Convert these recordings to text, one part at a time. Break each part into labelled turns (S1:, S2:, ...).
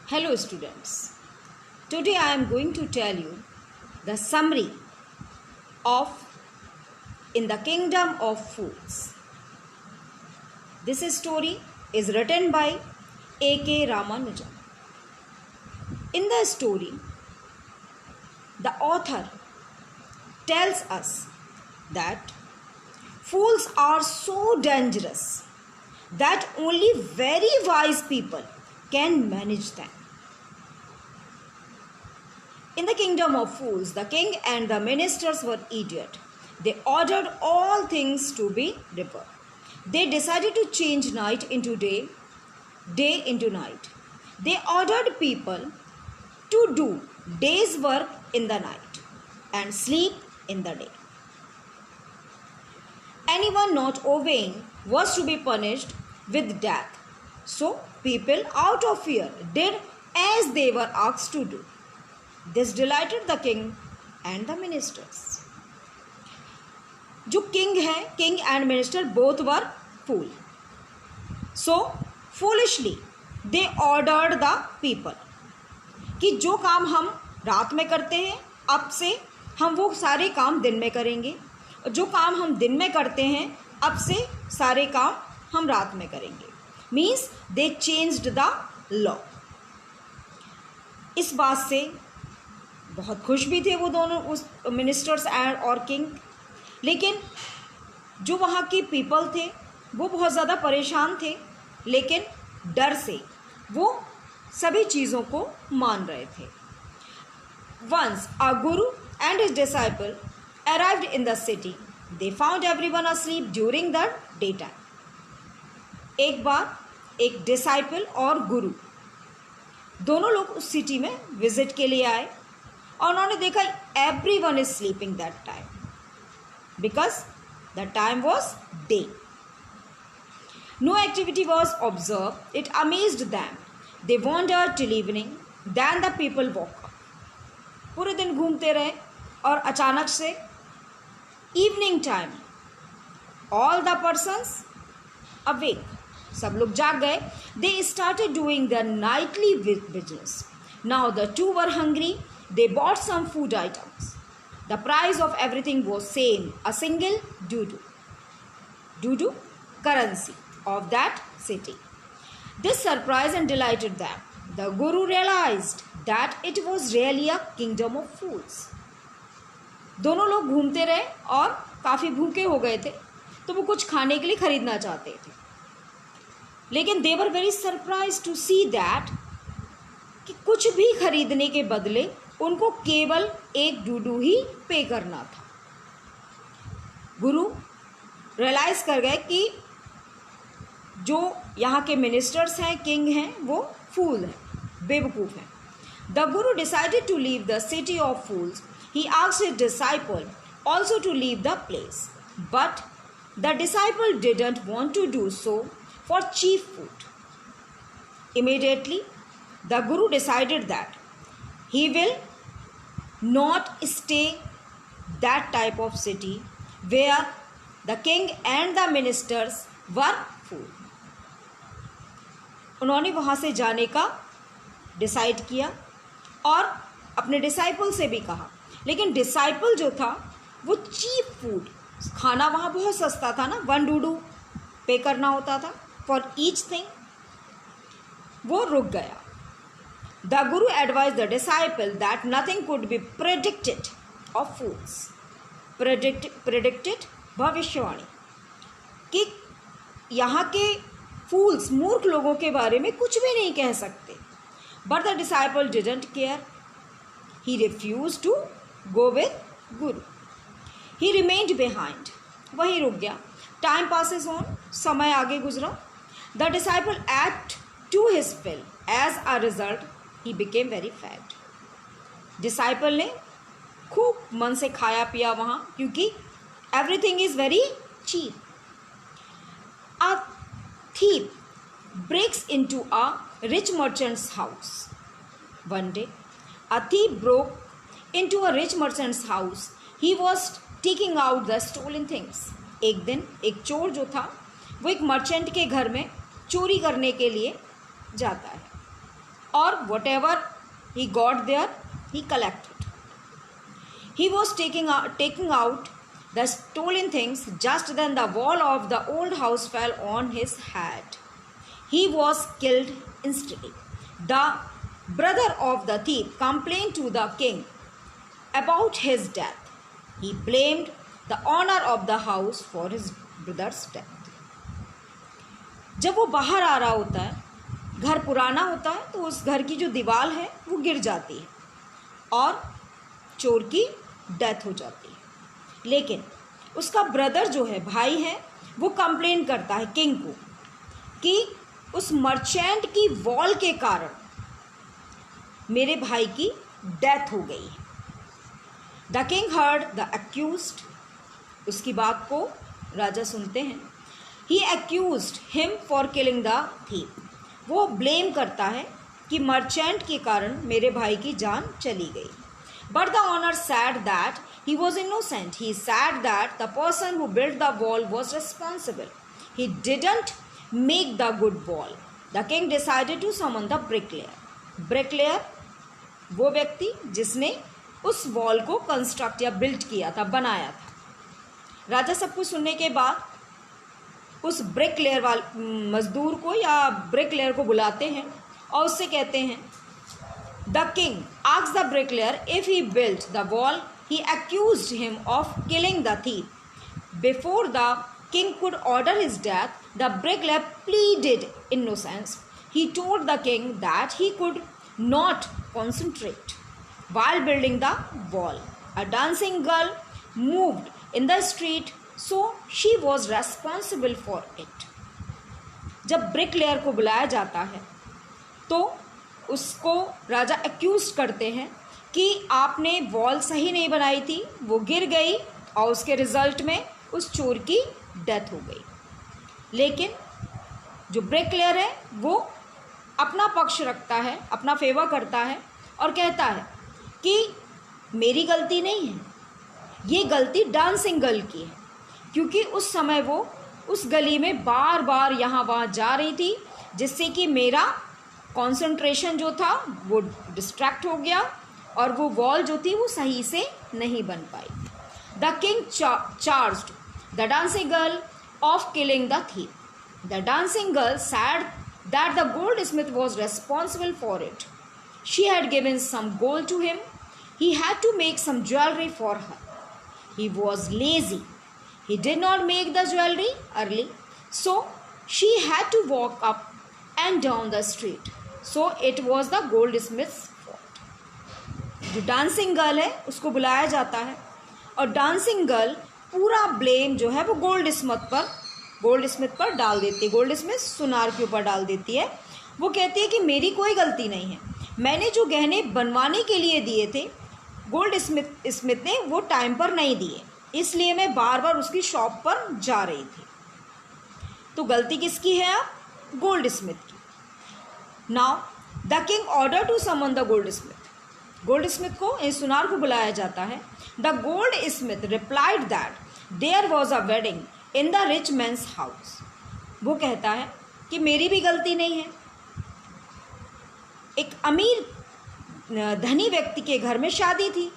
S1: Hello students, today I am going to tell you the summary of In the Kingdom of Fools. This story is written by A.K. Ramanujan. In the story, the author tells us that fools are so dangerous that only very wise people can manage them. In the kingdom of fools, the king and the ministers were idiots. They ordered all things to be repaired. They decided to change night into day, day into night. They ordered people to do day's work in the night and sleep in the day. Anyone not obeying was to be punished with death. So people out of fear did as they were asked to do. This delighted the king and the ministers. जो king है, king and minister both were fool. So foolishly they ordered the people कि जो काम हम रात में करते हैं अब से हम वो सारे काम दिन में करेंगे और जो काम हम दिन में करते हैं अब से सारे काम हम रात में करेंगे. Means they changed the law. इस बात से बहुत खुश भी थे वो दोनों, उस मिनिस्टर्स और किंग. लेकिन जो वहाँ के पीपल थे वो बहुत ज़्यादा परेशान थे, लेकिन डर से वो सभी चीज़ों को मान रहे थे. Once a guru and his disciple arrived in the city. They found everyone asleep during the daytime. एक बार एक डिसाइपल और गुरु दोनों लोग उस सिटी में विजिट के लिए आए और उन्होंने देखा everyone is sleeping that time because the time was day. No activity was observe. It amazed them. They wandered till evening. Then the people walk up. पूरे दिन घूमते रहे और अचानक से evening time all the persons awake. सब लोग जाग गए. They started doing the nightly business. Now the two were hungry. They bought some food items. The price of everything was same, a single डूडू currency of that city. This surprised and delighted them. The guru realized that it was really a kingdom of fools. दोनों लोग घूमते रहे और काफ़ी भूखे हो गए थे तो वो कुछ खाने के लिए खरीदना चाहते थे, लेकिन they were very surprised to see that कि कुछ भी खरीदने के बदले उनको केवल एक डूडू ही पे करना था. गुरु रियलाइज कर गए कि जो यहाँ के मिनिस्टर्स हैं, किंग हैं, वो फूल हैं, बेवकूफ़ हैं. The guru decided to leave the city of fools. He asked his disciple also to leave the place, but the disciple didn't want to do so for cheap food. Immediately the guru decided that he will not stay that type of city where the king and the ministers were fool. उन्होंने वहाँ से जाने का decide किया और अपने disciple से भी कहा, लेकिन डिसाइपल जो था वो चीप फूड, खाना वहाँ बहुत सस्ता था ना, 1 डूडू पे करना होता था फॉर ईच थिंग, वो रुक गया. The Guru advise the disciple that nothing could be predicted of fools. Predicted भविष्यवाणी कि यहाँ के फूल्स, मूर्ख लोगों के बारे में कुछ भी नहीं कह सकते. But the disciple didn't care. He refuse to go with guru. He remained behind. वहीं रुक गया. Time passes on. समय आगे गुजरा. The disciple ate to his fill. As a result he became very fat. Disciple ने खूब मन से खाया पिया वहाँ, क्योंकि everything is very cheap. A thief breaks into a rich merchant's house. One day, a thief broke into a rich merchant's house. He was taking out the stolen things. एक दिन एक चोर जो था वो एक मर्चेंट के घर में चोरी करने के लिए जाता है. और whatever he got there, he collected. He was taking out the stolen things. Just then the wall of the old house fell on his head. He was killed instantly. The brother of the thief complained to the king about his death. He blamed the owner of the house for his brother's death. जब वो बाहर आ रहा होता है, घर पुराना होता है, तो उस घर की जो दीवार है वो गिर जाती है और चोर की डेथ हो जाती है। लेकिन उसका ब्रदर जो है, भाई है, वो कंप्लेन करता है किंग को कि उस मर्चेंट की वॉल के कारण मेरे भाई की डेथ हो गई है। The king heard the accused, उसकी बात को राजा सुनते हैं। He accused him for killing the thief, वो ब्लेम करता है कि मर्चेंट के कारण मेरे भाई की जान चली गई। But the owner said that he was innocent. He said that the person who built the wall was responsible. He didn't make the good wall. The king decided to summon the bricklayer. Bricklayer वो व्यक्ति जिसने उस wall को construct या build किया था, बनाया था। राजा सब कुछ सुनने के बाद उस ब्रिकलेयर मजदूर को या ब्रिकलेयर को बुलाते हैं और उससे कहते हैं, the king asked the bricklayer if he built the wall. He accused him of killing the thief. Before the king could order his death, the bricklayer pleaded innocence. He told the king that he could not concentrate while building the wall. A dancing girl moved in the street, so she was responsible for it. जब bricklayer को बुलाया जाता है तो उसको राजा accused करते हैं कि आपने वॉल सही नहीं बनाई थी, वो गिर गई और उसके रिजल्ट में उस चोर की डेथ हो गई। लेकिन जो ब्रिकलेयर है वो अपना पक्ष रखता है, अपना फेवर करता है और कहता है कि मेरी गलती नहीं है, ये गलती डांसिंग गर्ल की है, क्योंकि उस समय वो उस गली में बार बार यहाँ वहाँ जा रही थी, जिससे कि मेरा कंसंट्रेशन जो था वो डिस्ट्रैक्ट हो गया और वो वॉल जो थी वो सही से नहीं बन पाई। The king charged the dancing girl of killing the thief. The dancing girl said that the goldsmith was responsible for it. She had given some gold to him. He had to make some jewellery for her. He was lazy. He did not make the jewellery early, so she had to walk up and down the street. So it was the goldsmith. जो dancing girl है उसको बुलाया जाता है और dancing girl पूरा blame जो है वो गोल्ड स्मिथ पर डाल देती है, गोल्ड स्मिथ सुनार के ऊपर डाल देती है। वो कहती है कि मेरी कोई गलती नहीं है, मैंने जो गहने बनवाने के लिए दिए थे गोल्ड स्मिथ ने वो टाइम पर नहीं दिए, इसलिए मैं बार बार उसकी शॉप पर जा रही थी। तो गलती किसकी है अब? गोल्ड स्मिथ की। Now the king order to summon the goldsmith. Goldsmith को, इस सुनार को बुलाया जाता है. The goldsmith replied that there was a wedding in the rich man's house. वो कहता है कि मेरी भी गलती नहीं है, एक अमीर धनी व्यक्ति के घर में शादी थी.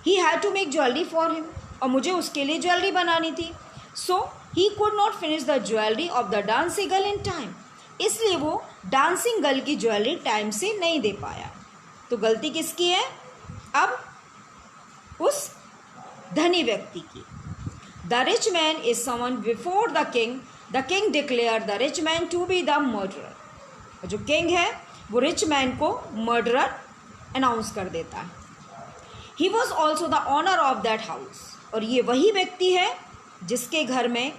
S1: He had to make jewellery for him, और मुझे उसके लिए ज्वेलरी बनानी थी. So he could not finish the jewellery of the dancing girl in time. इसलिए वो डांसिंग गर्ल की ज्वेलरी टाइम से नहीं दे पाया. तो गलती किसकी है अब? उस धनी व्यक्ति की. The rich man is summon before the king. The king declare the rich man to be the murderer. जो किंग है वो रिच मैन को मर्डरर अनाउंस कर देता है. He was also the owner of that house. और ये वही व्यक्ति है जिसके घर में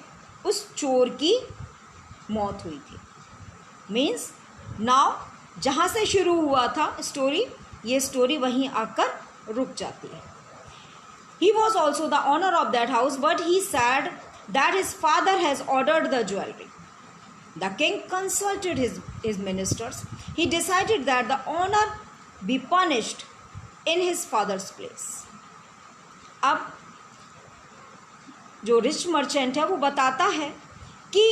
S1: उस चोर की मौत हुई थी. मीन्स नाउ जहाँ से शुरू हुआ था स्टोरी, ये स्टोरी वहीं आकर रुक जाती है. He was also the owner of that house but he said that his father has ordered the jewellery. The king consulted his ministers. He decided that the owner be punished in his father's place. अब जो rich merchant है वो बताता है कि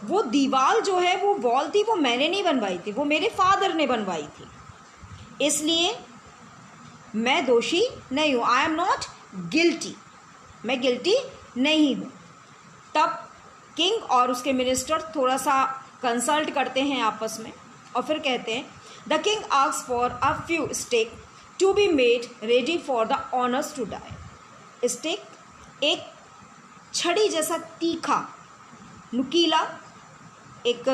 S1: वो दीवार जो है, वो वॉल थी, वो मैंने नहीं बनवाई थी, वो मेरे फादर ने बनवाई थी, इसलिए मैं दोषी नहीं हूँ। आई एम नॉट गिल्टी, मैं गिल्टी नहीं हूँ। तब किंग और उसके मिनिस्टर थोड़ा सा कंसल्ट करते हैं आपस में और फिर कहते हैं, the king asks for a few stake to be made ready for the owners to die. Stake एक छड़ी जैसा तीखा नुकीला एक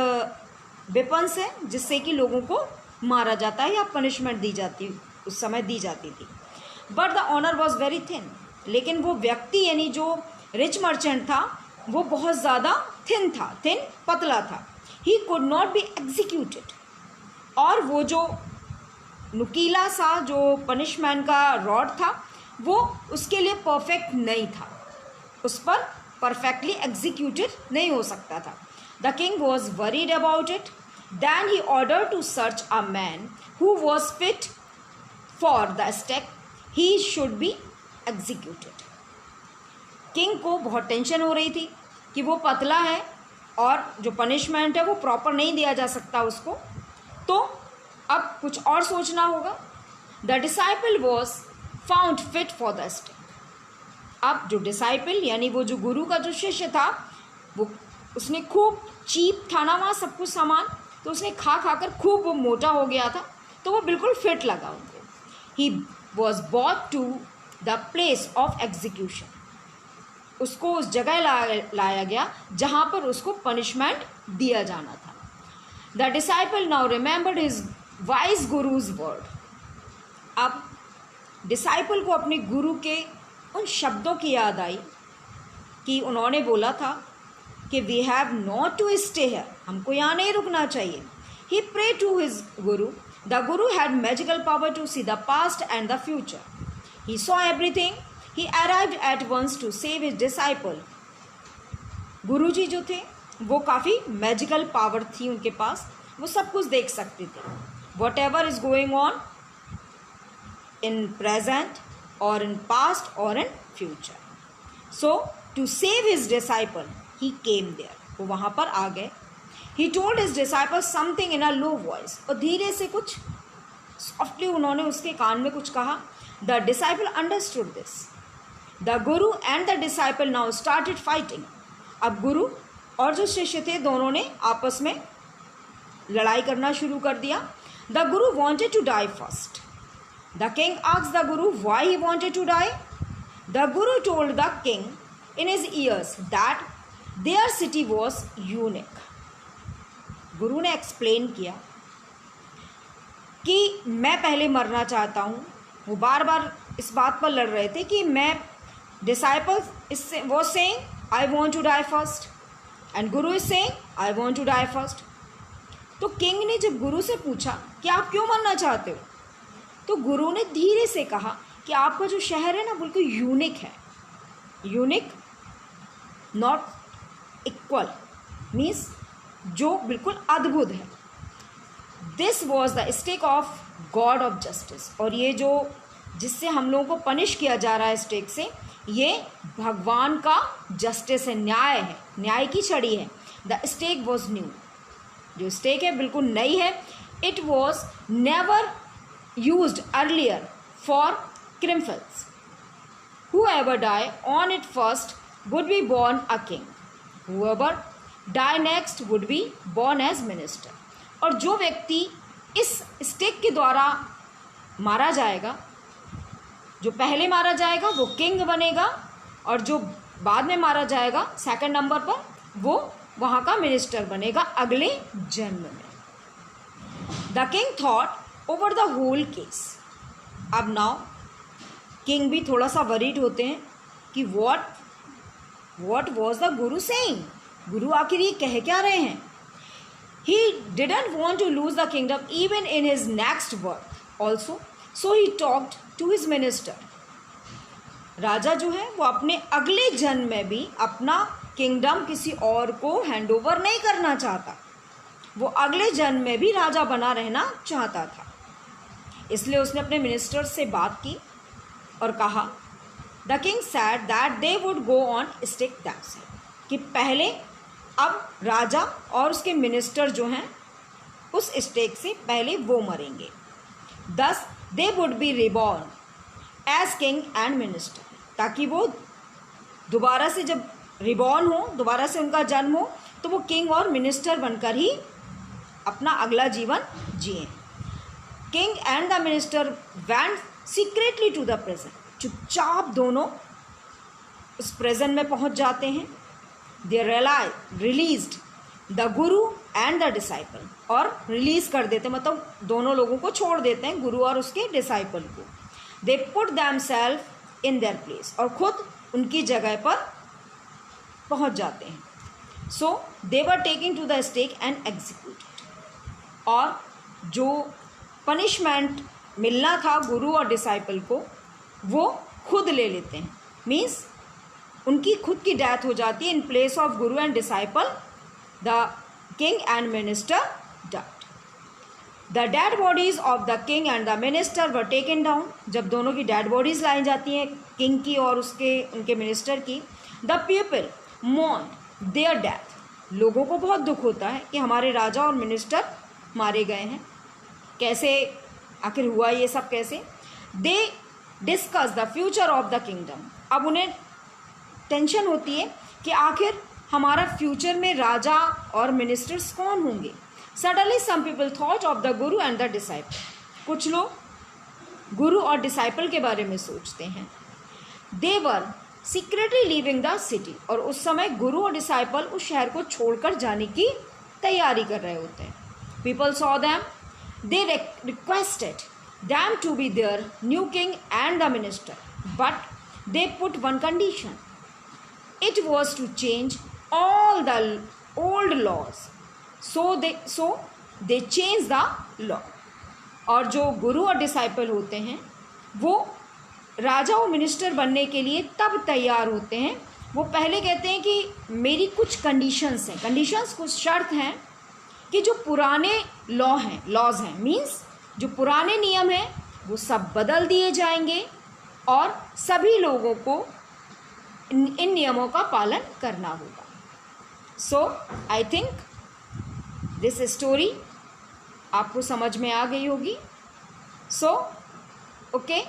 S1: वेपन्स है जिससे कि लोगों को मारा जाता है या पनिशमेंट दी जाती, उस समय दी जाती थी। But the owner was very thin, लेकिन वो व्यक्ति यानी जो रिच मर्चेंट था वो बहुत ज़्यादा थिन था, थिन पतला था। ही कुड नॉट बी एग्जीक्यूटेड, और वो जो नुकीला सा जो पनिशमेंट का रॉड था वो उसके लिए परफेक्ट नहीं था, उस पर परफेक्टली एग्जीक्यूटेड नहीं हो सकता था। The king was worried about it, then he order to search a man who was fit for the stake, he should be executed. King को बहुत टेंशन हो रही थी कि वो पतला है और जो पनिशमेंट है वो प्रॉपर नहीं दिया जा सकता उसको, तो अब कुछ और सोचना होगा। The disciple was found fit for the stake. अब जो डिसाइपल यानी वो जो गुरु का जो शिष्य था, वो उसने खूब चीप था ना वहाँ सब कुछ सामान, तो उसने खा कर खूब वो मोटा हो गया था, तो वो बिल्कुल फिट लगा उनको। He was bought to the place of execution, उसको उस जगह लाया गया जहाँ पर उसको पनिशमेंट दिया जाना था। The disciple now remembered his wise guru's word. अब डिसाइपल को अपने गुरु के उन शब्दों की याद आई कि उन्होंने बोला था कि we have not to stay here, हमको यहाँ नहीं रुकना चाहिए। He pray to his guru. The guru had magical power to see the past and the future. He saw everything. He arrived at once to save his disciple. Guru ji जो थे वो काफ़ी magical power थी उनके पास, वो सब कुछ देख सकते थे, whatever is going on in present और इन पास्ट और in future. So to save his disciple he came there, वो वहाँ पर आ गए। He told his disciple something in a low voice, और धीरे से कुछ सॉफ्टली उन्होंने उसके कान में कुछ कहा। The disciple understood this. The guru and the disciple now started fighting. अब गुरु और जो शिष्य थे दोनों ने आपस में लड़ाई करना शुरू कर दिया। The guru wanted to die first. The king asked the guru why he wanted to die. The guru told the king in his ears that their city was unique. गुरु ने एक्सप्लेन किया कि मैं पहले मरना चाहता हूँ। वो बार बार इस बात पर लड़ रहे थे कि मैं डिसाइपल्स इससे वो saying I want to die first and guru is saying I want to die first. तो किंग ने जब गुरु से पूछा कि आप क्यों मरना चाहते हो, तो गुरु ने धीरे से कहा कि आपका जो शहर है ना बिल्कुल यूनिक है। यूनिक नॉट इक्वल मीन्स जो बिल्कुल अद्भुत है। This was the stake of God of justice, और ये जो जिससे हम लोगों को पनिश किया जा रहा है स्टेक से, ये भगवान का जस्टिस है, न्याय है, न्याय की छड़ी है। द स्टेक वॉज न्यू, जो स्टेक है बिल्कुल नई है। It was never used earlier for criminals. Whoever die on it first would be born a king. Whoever die next would be born as minister. और जो व्यक्ति इस स्टेक के द्वारा मारा जाएगा, जो पहले मारा जाएगा वो किंग बनेगा, और जो बाद में मारा जाएगा सेकंड नंबर पर वो वहाँ का मिनिस्टर बनेगा अगले जन्म में। The king thought over the whole case. अब नाउ किंग भी थोड़ा सा वरीड होते हैं कि what was the guru saying, गुरु आखिर ये कह क्या रहे हैं। He didn't want to lose the kingdom even in his next birth also, so he talked to his minister. राजा जो है वो अपने अगले जन्म में भी अपना किंगडम किसी और को हैंड ओवर नहीं करना चाहता, वो अगले जन्म में भी राजा बना रहना चाहता था। इसलिए उसने अपने मिनिस्टर से बात की और कहा, the king sad that they would go on stick that, कि पहले अब राजा और उसके मिनिस्टर जो हैं उस स्टेक से पहले वो मरेंगे। Thus they would be reborn as king and minister, ताकि वो दोबारा से जब रिबॉर्न हो, दोबारा से उनका जन्म हो, तो वो किंग और मिनिस्टर बनकर ही अपना अगला जीवन जिए। King and the minister went secretly to the prison, चुपचाप दोनों उस प्रिजन में पहुंच जाते हैं। They released the guru and the disciple, और रिलीज कर देते, मतलब दोनों लोगों को छोड़ देते हैं, गुरु और उसके डिसाइपल को। They put themselves in their place, और खुद उनकी जगह पर पहुंच जाते हैं। So they were taking to the stake and executed, और जो पनिशमेंट मिलना था गुरु और डिसाइपल को वो खुद ले लेते हैं। मीन्स उनकी खुद की डेथ हो जाती है। In place of Guru and disciple the king and minister died. The dead bodies of the king and the minister were taken down, जब दोनों की डेड बॉडीज लाई जाती हैं, किंग की और उनके मिनिस्टर की। द पीपल मोर्न देयर डेथ, लोगों को बहुत दुख होता है कि हमारे राजा और मिनिस्टर मारे गए हैं, कैसे आखिर हुआ ये सब कैसे। They discuss the future of the kingdom, अब उन्हें टेंशन होती है कि आखिर हमारा फ्यूचर में राजा और मिनिस्टर्स कौन होंगे। Suddenly some people thought of the guru and the disciple, कुछ लोग गुरु और डिसाइपल के बारे में सोचते हैं। दे वर सीक्रेटली लीविंग द सिटी, और उस समय गुरु और डिसाइपल उस शहर को छोड़कर जाने की तैयारी कर रहे होते हैं। People saw them, they requested them to be their new king and the minister, but they put one condition, it was to change all the old laws, so they changed the law। और जो गुरु और disciple होते हैं वो राजा और minister बनने के लिए तब तैयार होते हैं, वो पहले कहते हैं कि मेरी कुछ कंडीशंस हैं, कंडीशंस कुछ शर्त हैं कि जो पुराने लॉज हैं मीन्स जो पुराने नियम हैं वो सब बदल दिए जाएंगे और सभी लोगों को इन नियमों का पालन करना होगा। सो आई थिंक दिस स्टोरी आपको समझ में आ गई होगी। So okay.